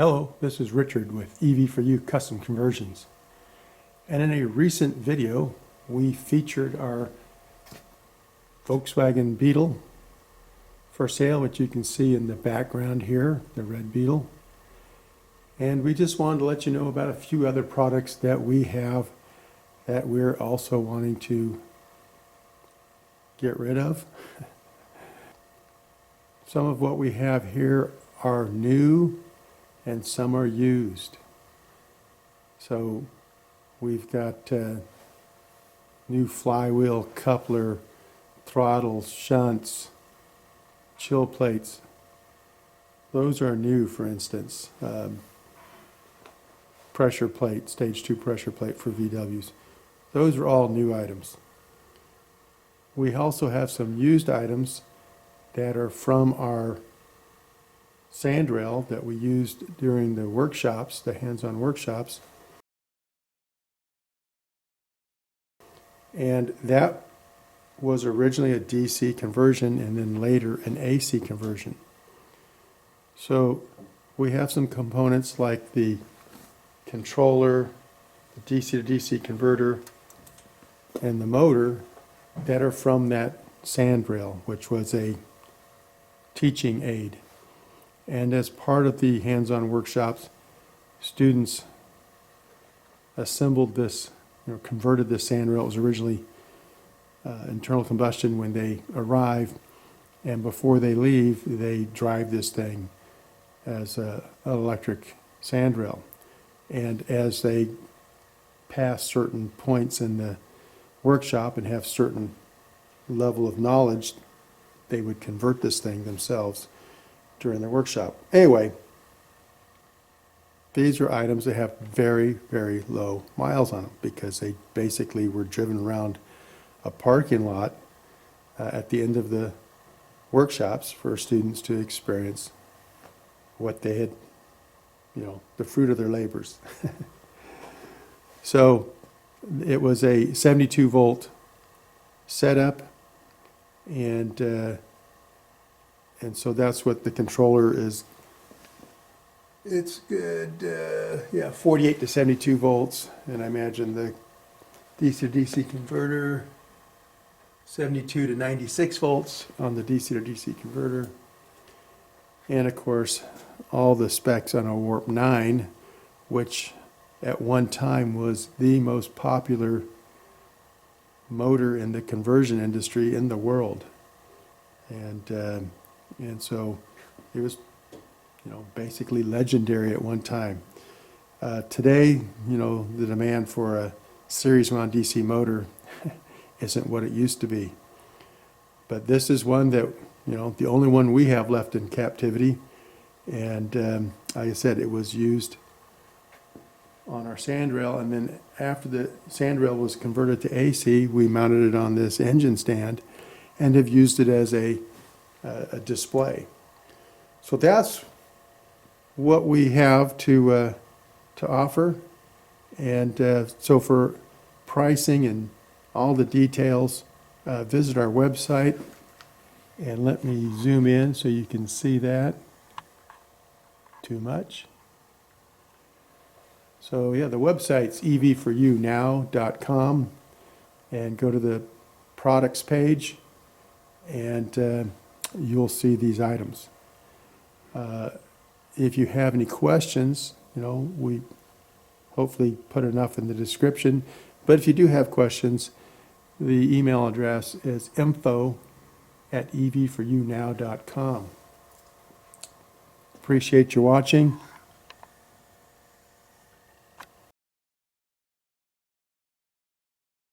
Hello, this is Richard with EV4U Custom Conversions. And in a recent video, we featured our Volkswagen Beetle for sale, which you can see in the background here, the red Beetle. And we just wanted to let you know about a few other products that we have that we're also wanting to get rid of. Some of what we have here are new and some are used. So we've got new flywheel, coupler, throttles, shunts, chill plates. Those are new, for instance. Pressure plate, stage 2 pressure plate for VWs. Those are all new items. We also have some used items that are from our sandrail that we used during the workshops, the hands-on workshops. And that was originally a DC conversion and then later an AC conversion. So we have some components like the controller, the DC to DC converter, and the motor that are from that sandrail, which was a teaching aid. And as part of the hands-on workshops, students assembled this, converted this sandrail. It was originally internal combustion when they arrive, and before they leave, they drive this thing as an electric sandrail. And as they pass certain points in the workshop and have certain level of knowledge, they would convert this thing themselves during the workshop. Anyway, these are items that have very, very low miles on them because they basically were driven around a parking lot at the end of the workshops for students to experience what they had, the fruit of their labors. So it was a 72 volt setup, and so that's what the controller is. It's good, 48 to 72 volts, and I imagine the DC to DC converter, 72 to 96 volts on the DC to DC converter, and of course all the specs on a WarP 9, which at one time was the most popular motor in the conversion industry in the world. And so it was, basically legendary at one time. Today, the demand for a series wound DC motor isn't what it used to be. But this is one that, the only one we have left in captivity. And like I said, it was used on our sandrail, and then after the sandrail was converted to AC, we mounted it on this engine stand and have used it as a display. So that's what we have to offer. And so for pricing and all the details, visit our website, and let me zoom in so you can see that. Too much. So yeah, the website's ev4unow.com, and go to the products page, and you'll see these items. If you have any questions, we hopefully put enough in the description, but if you do have questions, the email address is info@ev4unow.com. Appreciate your watching.